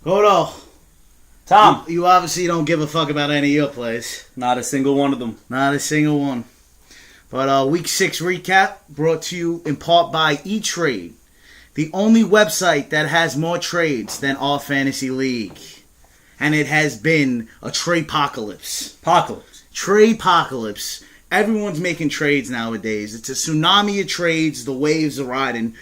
Godo, Tom. you obviously don't give a fuck about any of your plays. Not a single one of them. Not a single one. But Week 6 recap brought to you in part by E-Trade, the only website that has more trades than our fantasy league. And it has been a trade-pocalypse. Trade-pocalypse. Everyone's making trades nowadays. It's a tsunami of trades. The waves are riding.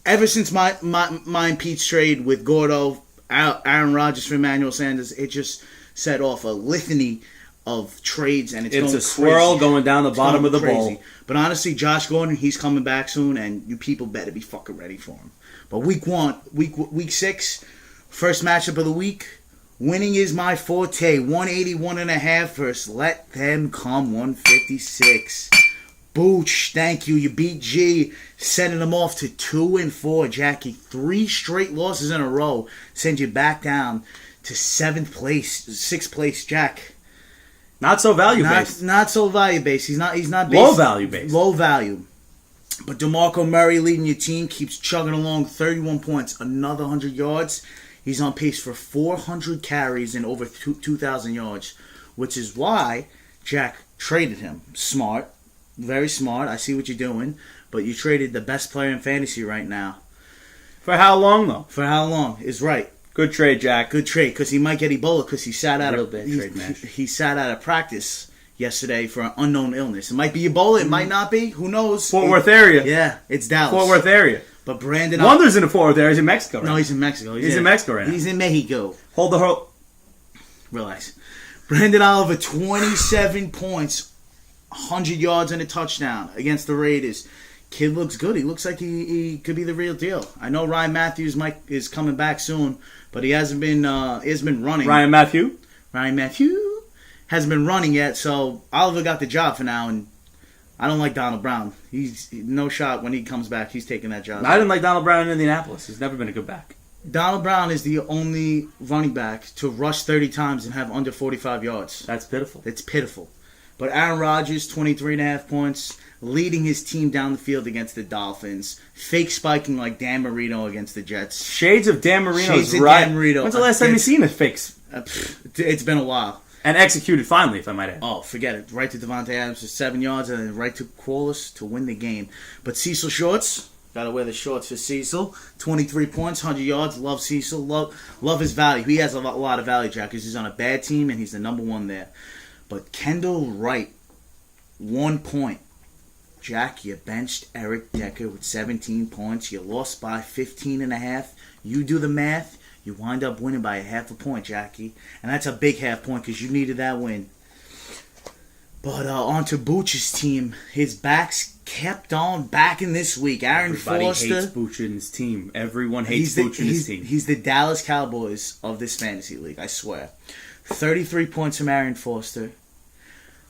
Ever since my and Pete's trade with Gordo, Aaron Rodgers for Emmanuel Sanders, it just set off a litany of trades, and it's going a swirl crazy. going down the bottom of the bowl. But honestly, Josh Gordon, he's coming back soon, and you people better be fucking ready for him. But week 6, first matchup of the week. Winning is my forte. 181.5 versus Let Them Come 156. Booch, thank you. You beat G, sending them off to 2-4. Jackie, 3 straight losses in a row send you back down to 6th place. Jack, not so value based. Not so value based. He's not based. Low value based. Low value. But DeMarco Murray leading your team, keeps chugging along. 31 points, another 100 yards. He's on pace for 400 carries and over 2,000 yards, which is why Jack traded him. Smart. Very smart. I see what you're doing. But you traded the best player in fantasy right now. For how long, though? For how long is right. Good trade, Jack. Good trade, because he might get Ebola because he sat out he sat out of practice yesterday for an unknown illness. It might be Ebola. It might not be. Who knows? Fort Worth area. Yeah, it's Dallas. Fort Worth area. But Brandon... Wonders in the Fort Worth area. He's in Mexico right now. No, he's in Mexico. He's in Mexico right now. He's in Mexico. Hold the whole... Relax. Brandon Oliver, 27 points, 100 yards and a touchdown against the Raiders. Kid looks good. He looks like he could be the real deal. I know Ryan Matthews is coming back soon, but he hasn't been running. Ryan Matthew hasn't been running yet, so Oliver got the job for now, and I don't like Donald Brown. He's no shot when he comes back. He's taking that job. I didn't like Donald Brown in Indianapolis. He's never been a good back. Donald Brown is the only running back to rush 30 times and have under 45 yards. That's pitiful. It's pitiful. But Aaron Rodgers, 23.5 points, leading his team down the field against the Dolphins. Fake spiking like Dan Marino against the Jets. Shades of Dan Marino's Shades of right. Dan Marino. When's the last time you've seen a fakes? It's been a while. And executed finally, if I might add. Oh, forget it. Right to Devontae Adams for 7 yards and then right to Qualis to win the game. But Cecil Shorts, got to wear the shorts for Cecil. 23 points, 100 yards. Love Cecil. Love his value. He has a lot of value, Jack, because he's on a bad team and he's the number one there. But Kendall Wright, 1 point. Jack, you benched Eric Decker with 17 points. You lost by 15.5. You do the math. You wind up winning by a half a point, Jackie. And that's a big half point because you needed that win. But on to Booch's team. His backs kept on backing this week. Aaron Everybody Foster. hates Booch in his team. Everyone hates Booch in his team. He's the Dallas Cowboys of this fantasy league, I swear. 33 points from Aaron Foster.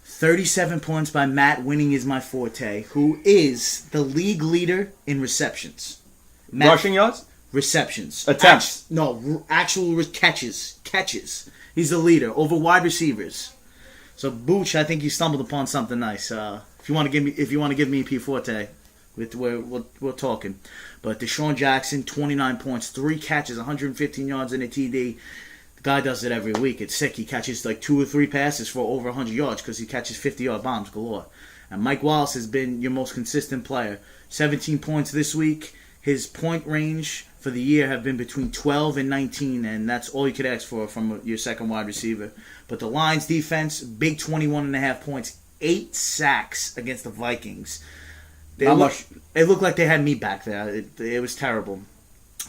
37 points by Matt Winning is my forte, who is the league leader in receptions. Rushing yards? Receptions. Attempts. Actual catches. He's the leader over wide receivers. So Booch, I think you stumbled upon something nice. If you want to give me a P Forte, we're talking. But Deshaun Jackson, 29 points, 3 catches, 115 yards in a TD. The guy does it every week. It's sick. He catches like 2 or 3 passes for over 100 yards because he catches 50-yard bombs galore. And Mike Wallace has been your most consistent player. 17 points this week. His point range for the year have been between 12 and 19, and that's all you could ask for from your second wide receiver. But the Lions defense, big 21.5 points, 8 sacks against the Vikings. It looked like they had me back there. It was terrible.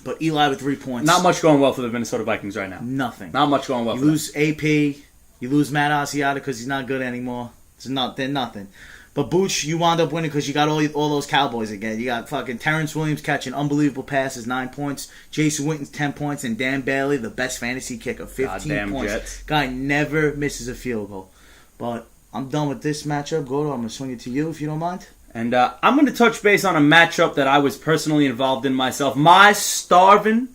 But Eli with 3 points. Not much going well for the Minnesota Vikings right now. Nothing. Not much going well you for them. You lose AP. You lose Matt Asiata because he's not good anymore. They're nothing. But Booch, you wound up winning because you got all those Cowboys again. You got fucking Terrence Williams catching unbelievable passes, 9 points. Jason Witten, 10 points. And Dan Bailey, the best fantasy kicker, 15 Goddamn points. Jets. Guy never misses a field goal. But I'm done with this matchup. Godo, I'm going to swing it to you if you don't mind. And I'm going to touch base on a matchup that I was personally involved in myself. My starving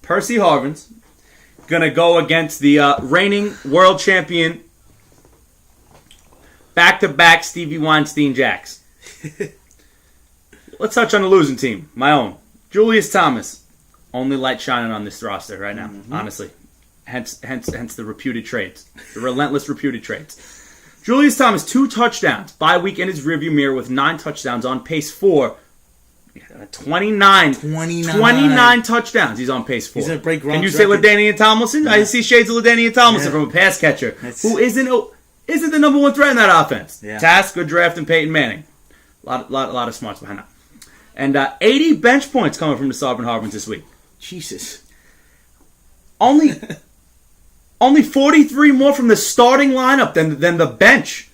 Percy Harvins going to go against the reigning world champion, back-to-back Stevie Weinstein Jacks. Let's touch on the losing team, my own. Julius Thomas, Only light shining on this roster right now, honestly. Hence the reputed trades. The relentless reputed trades. Julius Thomas, 2 touchdowns. Bye week in his rearview mirror with 9 touchdowns, on pace for 29 touchdowns. He's on pace for. He's gonna break Gronk's Can you say record. LaDainian Tomlinson? I see shades of LaDainian Tomlinson Yeah. from a pass catcher That's- who isn't the number one threat in that offense. Yeah. Task, good draft, and Peyton Manning. A lot of smarts behind that. And 80 bench points coming from the Starvin Harvins this week. Jesus. Only 43 more from the starting lineup than the bench.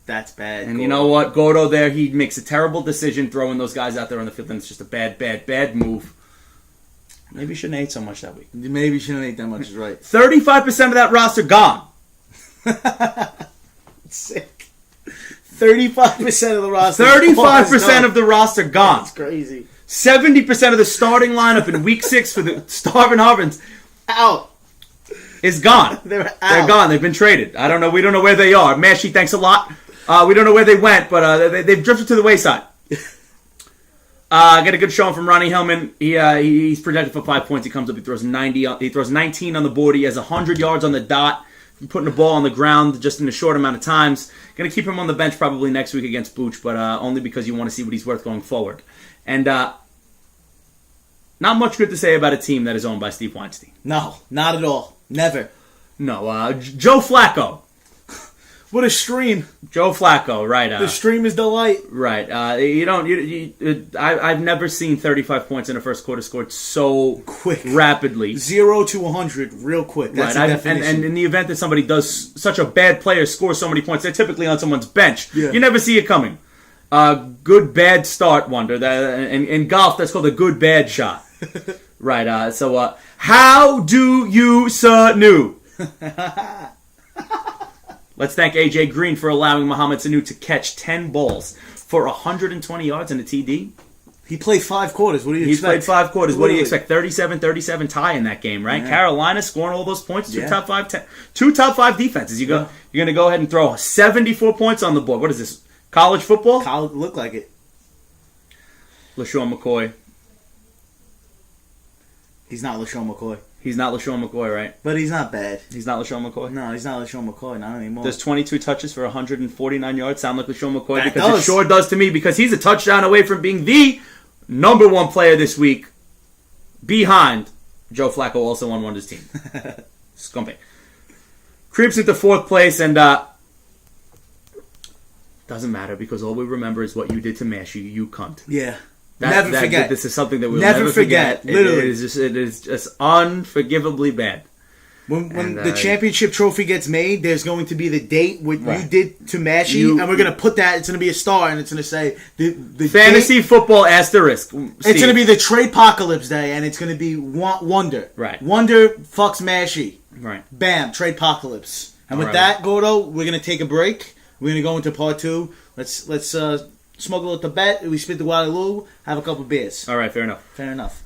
That's bad. And you know what? Gordo there, he makes a terrible decision throwing those guys out there on the field, and it's just a bad move. Maybe he shouldn't have ate so much that week. Maybe you shouldn't eat that much, is right. 35% of that roster gone. Sick. 35% of the roster. 35% of the roster gone. That's crazy. 70% of the starting lineup in Week 6 for the Starvin Harvins Out. is gone. They're out. They're gone. They've been traded. I don't know. We don't know where they are. Mashy, thanks a lot. We don't know where they went, but they've drifted to the wayside. Get a good showing from Ronnie Hillman. He's projected for 5 points. He comes up. He throws 90. He throws 19 on the board. He has 100 yards on the dot. Putting the ball on the ground just in a short amount of times. Going to keep him on the bench probably next week against Booch, but only because you want to see what he's worth going forward. And not much good to say about a team that is owned by Steve Weinstein. No, not at all. Never. No, Joe Flacco. What a stream. Joe Flacco, right? The stream is delight. Right. I've never seen 35 points in a first quarter scored so Quick. rapidly. 0 to 100 real quick. That's Right. the definition. And in the event that somebody does, such a bad player scores so many points, they're typically on someone's bench. Yeah. You never see it coming. Good bad start wonder. In golf, that's called a good bad shot. Right. So how do you Sanu? Let's thank AJ Green for allowing Mohamed Sanu to catch 10 balls for 120 yards and a TD. He played 5 quarters. What do you He's expect? played 5 quarters. What do you Literally. expect? 37 tie in that game, right? Yeah. Carolina scoring all those points. Two Yeah. top 5 defenses. You're going to go ahead and throw 74 points on the board. What is this? College football? Kyle looked like it. LaShawn McCoy. He's not LaShawn McCoy. He's not LaShawn McCoy, right? But he's not bad. He's not LaShawn McCoy. No, he's not LaShawn McCoy. Not anymore. Does 22 touches for 149 yards sound like LaShawn McCoy? That Because does. it sure does to me, because he's a touchdown away from being the number 1 player this week behind Joe Flacco, also on Wonder's team. Scumpy. Creeps into 4th place, and doesn't matter, because all we remember is what you did to Mashy, you cunt. Yeah. Never forget. This is something that we'll Never never forget. forget. Literally. It is just unforgivably bad. When And, the championship trophy gets made, there's going to be the date what you Right. did to Mashy, and we're going to put that. It's going to be a star, and it's going to say the Fantasy date, football asterisk. it's going to be the trade apocalypse day, and it's going to be Wonder. Right. Wonder fucks Mashy. Right. Bam, trade apocalypse. And with All that, right. Gordo, we're going to take a break. We're going to go into part 2. Let's smuggle at the bet. We spit the Guadalupe. Have a couple beers. All right, fair enough. Fair enough.